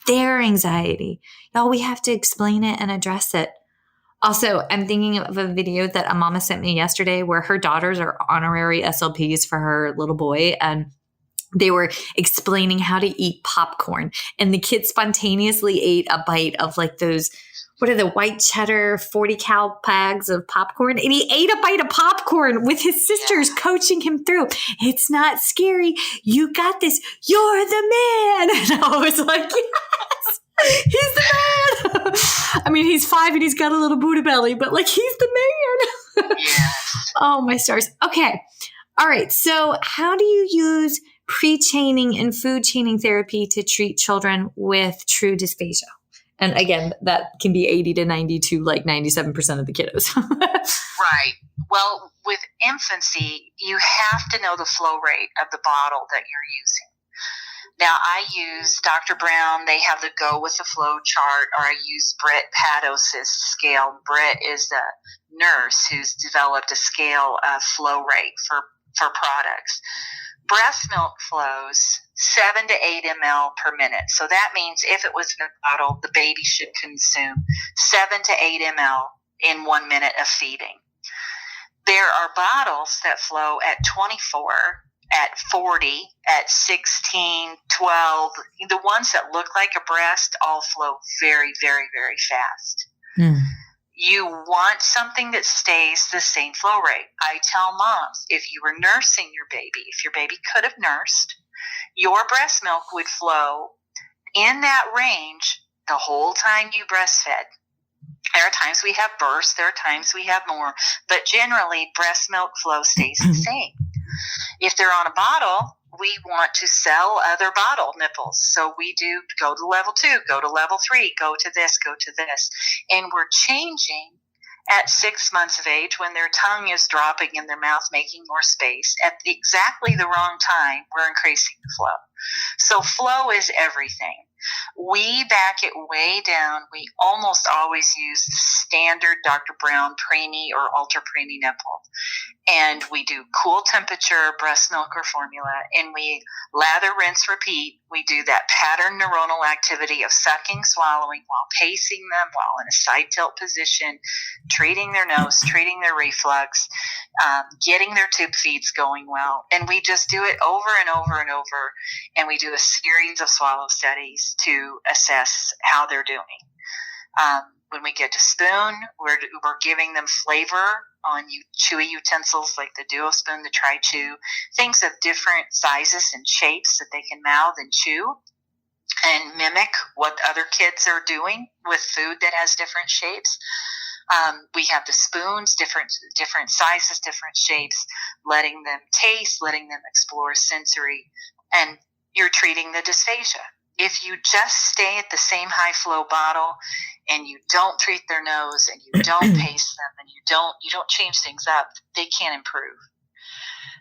Speaker 2: their anxiety, y'all, we have to explain it and address it. Also, I'm thinking of a video that a mama sent me yesterday where her daughters are honorary SLPs for her little boy, and they were explaining how to eat popcorn. And the kid spontaneously ate a bite of like those, what are the white cheddar 40 cal bags of popcorn? And he ate a bite of popcorn with his sisters coaching him through. It's not scary. You got this. You're the man. And I was like, yes, he's the man. I mean, he's 5 and he's got a little Buddha belly, but like, he's the man.
Speaker 3: Yes.
Speaker 2: Oh, my stars. Okay. All right. So how do you use pre-chaining and food chaining therapy to treat children with true dysphagia? And again, that can be 80 to 90 to like 97% of the kiddos.
Speaker 3: Right. Well, with infancy, you have to know the flow rate of the bottle that you're using. Now, I use Dr. Brown. They have the Go with the Flow chart, or I use Britt Pados's scale. Britt is the nurse who's developed a scale of flow rate for products. Breast milk flows 7 to 8 ml per minute. So that means if it was in a bottle, the baby should consume 7 to 8 ml in 1 minute of feeding. There are bottles that flow at 24, at 40, at 16, 12. The ones that look like a breast all flow very, very, very fast.
Speaker 2: Mm.
Speaker 3: You want something that stays the same flow rate. I tell moms, if you were nursing your baby, if your baby could have nursed, your breast milk would flow in that range the whole time you breastfed. There are times we have bursts, there are times we have more, but generally breast milk flow stays the same. If they're on a bottle, we want to sell other bottle nipples. So we do go to level 2, go to level 3, go to this. And we're changing at 6 months of age when their tongue is dropping in their mouth, making more space. At exactly the wrong time, we're increasing the flow. So flow is everything. We back it way down. We almost always use standard Dr. Brown preemie or ultra preemie nipple. And we do cool temperature breast milk or formula, and we lather, rinse, repeat. We do that pattern neuronal activity of sucking, swallowing while pacing them, while in a side tilt position, treating their nose, treating their reflux, getting their tube feeds going well. And we just do it over and over and over, and we do a series of swallow studies to assess how they're doing. When we get to spoon, we're giving them flavor on chewy utensils like the Duo Spoon, the Tri-Chew, things of different sizes and shapes that they can mouth and chew and mimic what other kids are doing with food that has different shapes. We have the spoons, different sizes, different shapes, letting them taste, letting them explore sensory, and you're treating the dysphagia. If you just stay at the same high flow bottle and you don't treat their nose and you don't pace them and you don't change things up, they can't improve.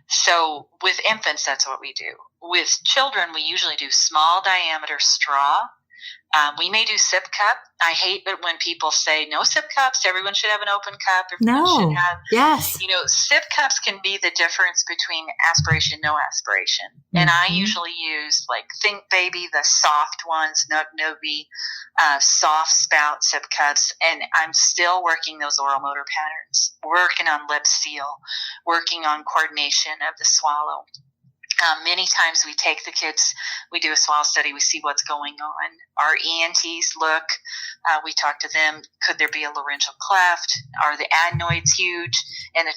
Speaker 3: So with infants, that's what we do. With children, we usually do small diameter straw. We may do sip cup. I hate it when people say no sip cups. Everyone should have an open cup. Everyone should have,
Speaker 2: yes.
Speaker 3: Sip cups can be the difference between aspiration, no aspiration. Mm-hmm. And I usually use Think Baby, the soft ones, Nobi, soft spout sip cups. And I'm still working those oral motor patterns, working on lip seal, working on coordination of the swallow. Many times we take the kids, we do a swallow study, we see what's going on. Our ENTs look, we talk to them, could there be a laryngeal cleft? Are the adenoids huge? And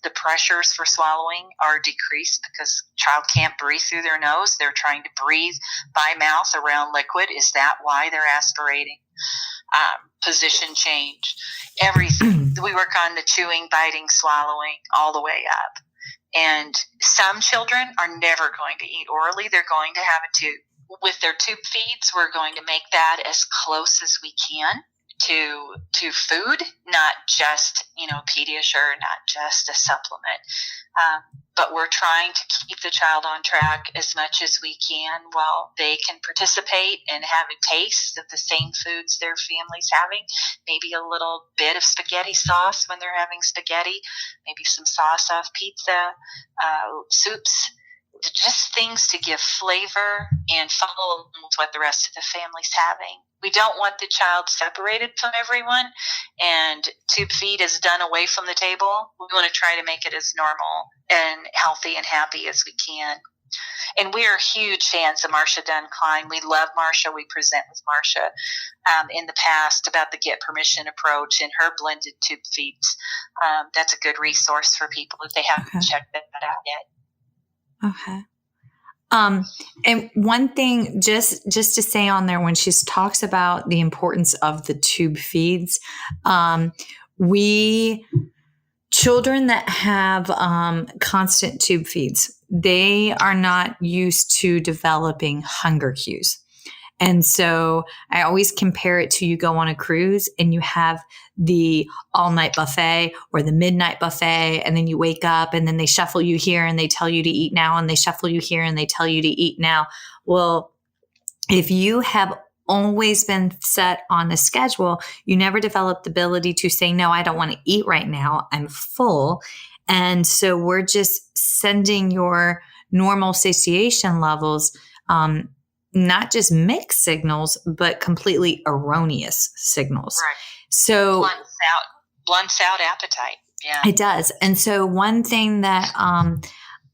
Speaker 3: the pressures for swallowing are decreased because the child can't breathe through their nose. They're trying to breathe by mouth around liquid. Is that why they're aspirating? Position change, everything. We work on the chewing, biting, swallowing, all the way up. And some children are never going to eat orally. They're going to have a tube. With their tube feeds, we're going to make that as close as we can to food, not just, Pediasure, not just a supplement. But we're trying to keep the child on track as much as we can while they can participate and have a taste of the same foods their family's having. Maybe a little bit of spaghetti sauce when they're having spaghetti, maybe some sauce off pizza, soups, just things to give flavor and follow along with what the rest of the family's having. We don't want the child separated from everyone, and tube feed is done away from the table. We want to try to make it as normal and healthy and happy as we can. And we are huge fans of Marcia Dunn-Klein. We love Marcia. We present with Marcia in the past about the Get Permission approach and her blended tube feeds. That's a good resource for people if they haven't checked that out yet.
Speaker 2: Okay. And one thing just to say on there, when she talks about the importance of the tube feeds, children that have constant tube feeds, they are not used to developing hunger cues. And so I always compare it to you go on a cruise and you have the all night buffet or the midnight buffet, and then you wake up and then they shuffle you here and they tell you to eat now, and they shuffle you here and they tell you to eat now. Well, if you have always been set on a schedule, you never develop the ability to say, no, I don't want to eat right now. I'm full. And so we're just sending your normal satiation levels, not just mixed signals, but completely erroneous signals.
Speaker 3: Right.
Speaker 2: So
Speaker 3: blunts out appetite. Yeah,
Speaker 2: it does. And so one thing that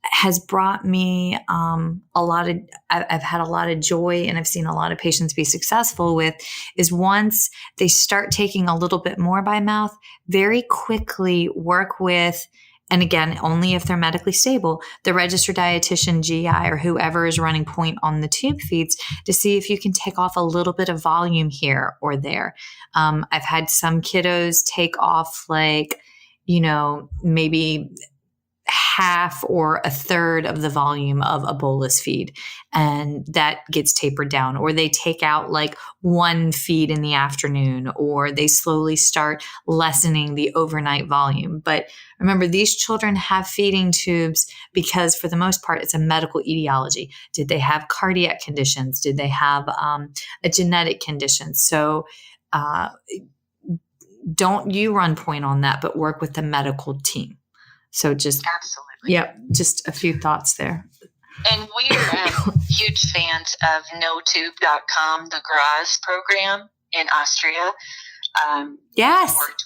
Speaker 2: has brought me I've had a lot of joy, and I've seen a lot of patients be successful with, is once they start taking a little bit more by mouth, very quickly work with, and again, only if they're medically stable, the registered dietitian, GI, or whoever is running point on the tube feeds, to see if you can take off a little bit of volume here or there. I've had some kiddos take off maybe half or a third of the volume of a bolus feed, and that gets tapered down, or they take out one feed in the afternoon, or they slowly start lessening the overnight volume. But remember, these children have feeding tubes because for the most part, it's a medical etiology. Did they have cardiac conditions? Did they have a genetic condition? So don't you run point on that, but work with the medical team. So just
Speaker 3: absolutely.
Speaker 2: Yep. Just a few thoughts there.
Speaker 3: And we're huge fans of notube.com, the Graz program in Austria.
Speaker 2: Yes.
Speaker 3: Worked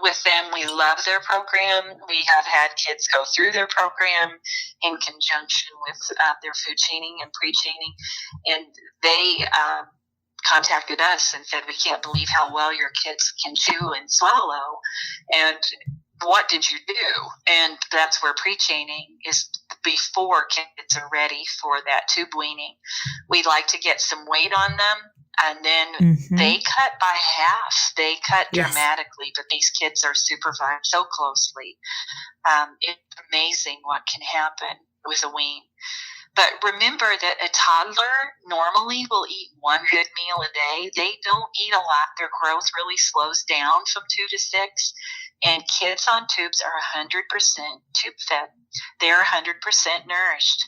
Speaker 3: with them. We love their program. We have had kids go through their program in conjunction with their food chaining and pre-chaining. And they contacted us and said, we can't believe how well your kids can chew and swallow. And what did you do? And that's where pre-chaining is, before kids are ready for that tube weaning. We like to get some weight on them, and then they cut by half. They cut dramatically, but these kids are supervised so closely. It's amazing what can happen with a wean. But remember that a toddler normally will eat one good meal a day. They don't eat a lot. Their growth really slows down from 2 to 6. And kids on tubes are 100% tube fed. They're 100% nourished.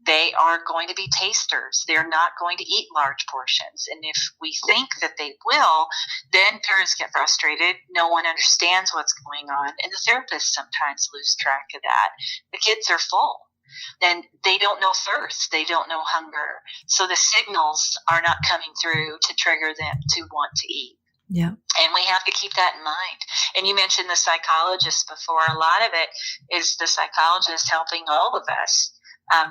Speaker 3: They are going to be tasters. They're not going to eat large portions. And if we think that they will, then parents get frustrated. No one understands what's going on. And the therapists sometimes lose track of that. The kids are full. And they don't know thirst. They don't know hunger. So the signals are not coming through to trigger them to want to eat.
Speaker 2: Yeah.
Speaker 3: And we have to keep that in mind. And you mentioned the psychologist before. A lot of it is the psychologist helping all of us,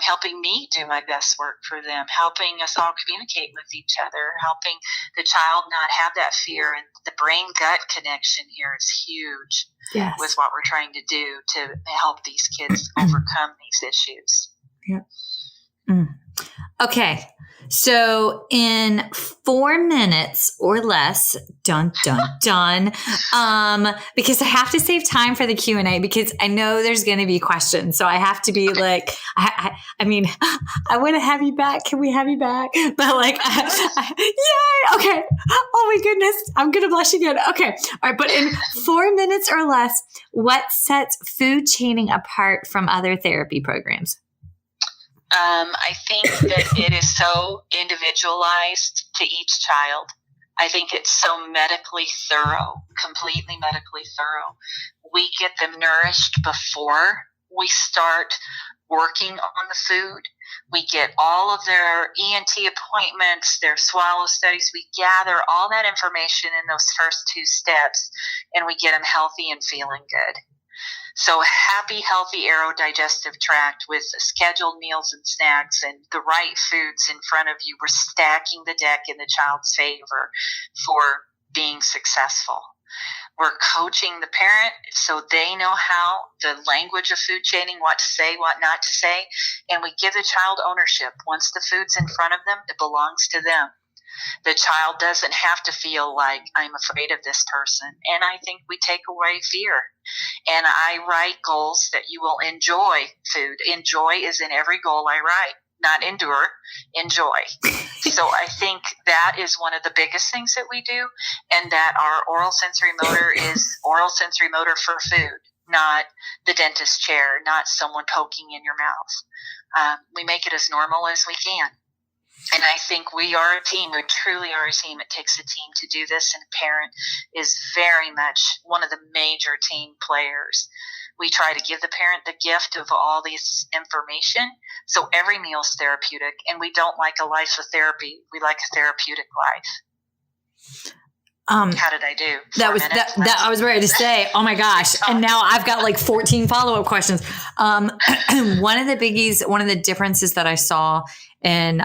Speaker 3: helping me do my best work for them, helping us all communicate with each other, helping the child not have that fear. And the brain-gut connection here is huge with what we're trying to do to help these kids overcome these issues.
Speaker 2: Yeah. Okay. So in 4 minutes or less, dun, because I have to save time for the Q&A, because I know there's going to be questions. So I have to be I want to have you back. Can we have you back? But yay. Okay. Oh my goodness. I'm going to blush again. Okay. All right. But in 4 minutes or less, what sets food chaining apart from other therapy programs?
Speaker 3: I think that it is so individualized to each child. I think it's so medically thorough, completely medically thorough. We get them nourished before we start working on the food. We get all of their ENT appointments, their swallow studies. We gather all that information in those first 2 steps, and we get them healthy and feeling good. So happy, healthy aerodigestive tract with scheduled meals and snacks and the right foods in front of you. We're stacking the deck in the child's favor for being successful. We're coaching the parent so they know how, the language of food chaining, what to say, what not to say. And we give the child ownership. Once the food's in front of them, it belongs to them. The child doesn't have to feel like, I'm afraid of this person. And I think we take away fear. And I write goals that you will enjoy food. Enjoy is in every goal I write. not endure, enjoy. So I think that is one of the biggest things that we do, and that our oral sensory motor is oral sensory motor for food, not the dentist chair, not someone poking in your mouth. We make it as normal as we can. And I think we are a team. We truly are a team. It takes a team to do this, and a parent is very much one of the major team players. We try to give the parent the gift of all this information, so every meal is therapeutic, and we don't like a life of therapy. We like a therapeutic life. How did I do?
Speaker 2: That I was ready to say, oh my gosh. And now I've got like 14 follow-up questions. One of the biggies, one of the differences that I saw in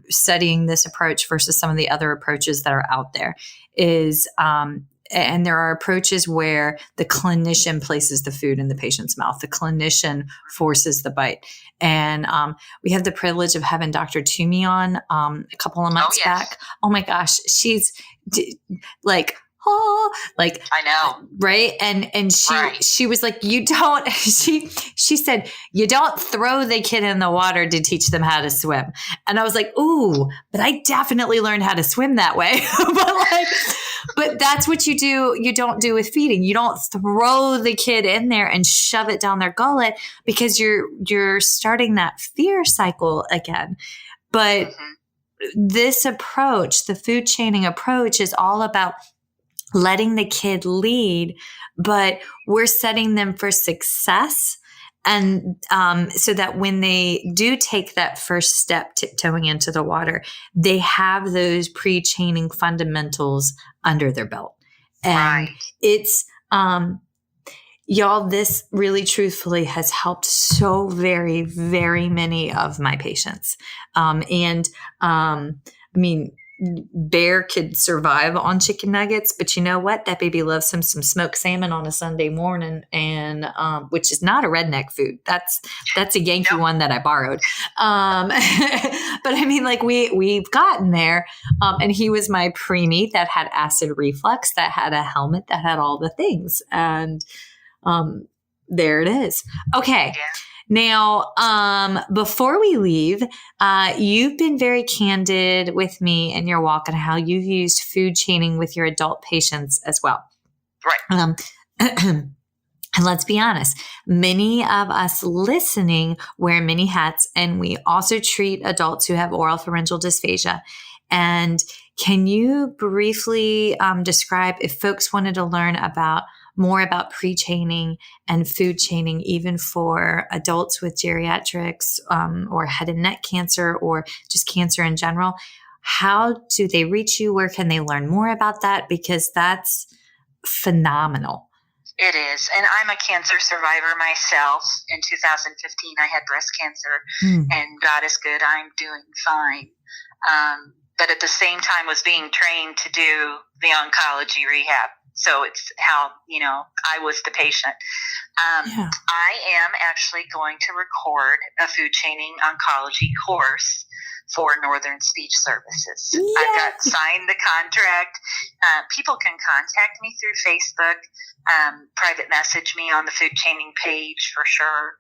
Speaker 2: studying this approach versus some of the other approaches that are out there is, and there are approaches where the clinician places the food in the patient's mouth. The clinician forces the bite. And we have the privilege of having Dr. Toomey on a couple of months back. Oh my gosh, she's like, I know, right? And she was like, you don't. She said, you don't throw the kid in the water to teach them how to swim. And I was like, ooh, but I definitely learned how to swim that way. But that's what you do. You don't do with feeding. You don't throw the kid in there and shove it down their gullet, because you're starting that fear cycle again. But this approach, the food chaining approach, is all about letting the kid lead, but we're setting them for success. And so that when they do take that first step tiptoeing into the water, they have those pre-chaining fundamentals under their belt. And it's, y'all, this really truthfully has helped so very, very many of my patients. I mean, Bear could survive on chicken nuggets, but you know what? That baby loves some smoked salmon on a Sunday morning, and which is not a redneck food. That's a Yankee one that I borrowed. But I mean, like we've gotten there, and he was my preemie that had acid reflux, that had a helmet, that had all the things, and there it is. Okay. Yeah. Now, before we leave, you've been very candid with me in your walk on how you've used food chaining with your adult patients as well.
Speaker 3: Right.
Speaker 2: And let's be honest, many of us listening wear many hats, and we also treat adults who have oral pharyngeal dysphagia. And can you briefly describe, if folks wanted to learn more about pre-chaining and food chaining, even for adults with geriatrics or head and neck cancer or just cancer in general, how do they reach you? Where can they learn more about that? Because that's phenomenal.
Speaker 3: It is. And I'm a cancer survivor myself. In 2015, I had breast cancer, and God is good. I'm doing fine. But at the same time was being trained to do the oncology rehab. So it's how, I was the patient. I am actually going to record a food chaining oncology course for Northern Speech Services. Yay. I got signed the contract. People can contact me through Facebook, private message me on the food chaining page for sure.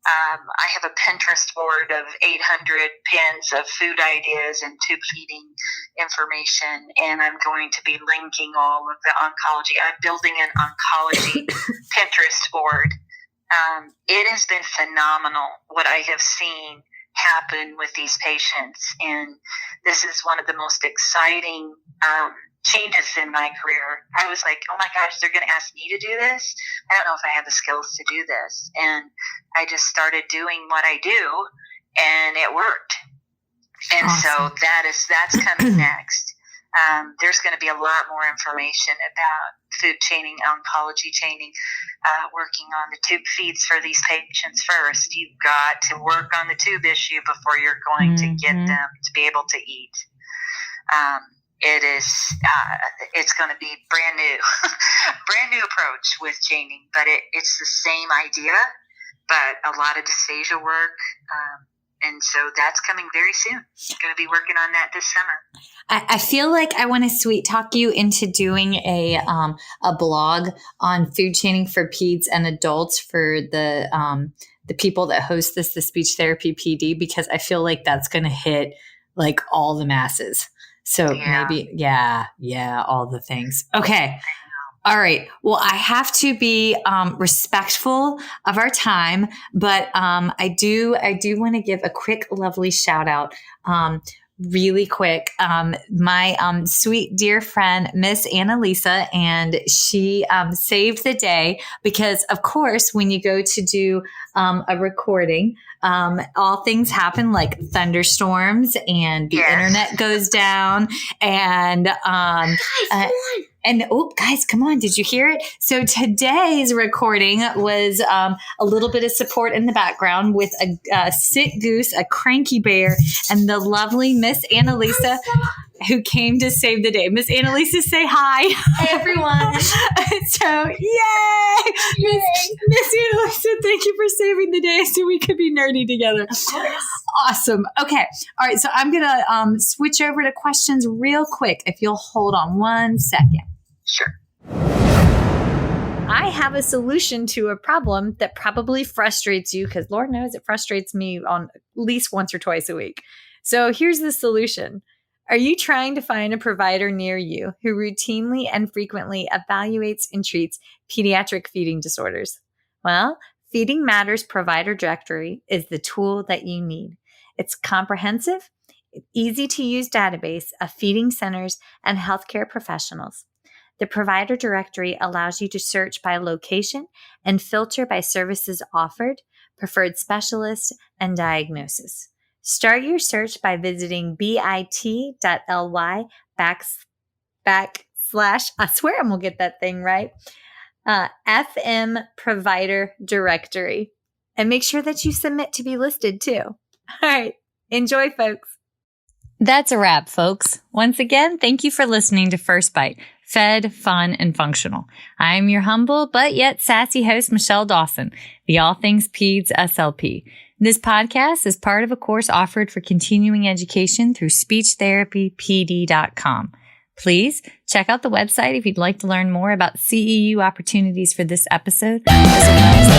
Speaker 3: I have a Pinterest board of 800 pins of food ideas and tube feeding information, and I'm going to be linking all of the oncology. I'm building an oncology Pinterest board. It has been phenomenal what I have seen happen with these patients, and this is one of the most exciting changes in my career. I was like, oh my gosh, they're going to ask me to do this? I don't know if I have the skills to do this. And I just started doing what I do, and it worked. And awesome. So that's coming next. There's going to be a lot more information about food chaining, oncology chaining, working on the tube feeds for these patients first. You've got to work on the tube issue before you're going to get them to be able to eat. It's going to be brand new approach with chaining, but it's the same idea, but a lot of dysphagia work. And so that's coming very soon. Going to be working on that this summer.
Speaker 2: I feel like I want to sweet talk you into doing a blog on food chaining for peds and adults for the the people that host the speech therapy PD, because I feel like that's going to hit like all the masses. So maybe, all the things. Okay. All right. Well, I have to be respectful of our time, but I do want to give a quick, lovely shout out. Really quick, my sweet dear friend, Miss Annalisa, and she saved the day because, of course, when you go to do a recording, all things happen like thunderstorms and the internet goes down and guys, come on. Did you hear it? So today's recording was a little bit of support in the background with a sick goose, a cranky bear, and the lovely Miss Annalisa who came to save the day. Miss Annalisa, say hi.
Speaker 4: Hey, everyone.
Speaker 2: So, yay! Miss Annalisa, thank you for saving the day so we could be nerdy together.
Speaker 4: Of course.
Speaker 2: Awesome. Okay. All right. So I'm going to switch over to questions real quick if you'll hold on 1 second.
Speaker 3: Sure.
Speaker 2: I have a solution to a problem that probably frustrates you because Lord knows it frustrates me on at least once or twice a week. So here's the solution. Are you trying to find a provider near you who routinely and frequently evaluates and treats pediatric feeding disorders? Well, Feeding Matters Provider Directory is the tool that you need. It's comprehensive, easy-to-use database of feeding centers and healthcare professionals. The provider directory allows you to search by location and filter by services offered, preferred specialists, and diagnosis. Start your search by visiting bit.ly / I swear I'm going to get that thing right, FM Provider Directory. And make sure that you submit to be listed too. All right. Enjoy, folks. That's a wrap, folks. Once again, thank you for listening to First Bite. Fed, fun, and functional. I'm your humble but yet sassy host, Michelle Dawson, the All Things Peds SLP. This podcast is part of a course offered for continuing education through speechtherapypd.com. Please check out the website if you'd like to learn more about CEU opportunities for this episode, as well as the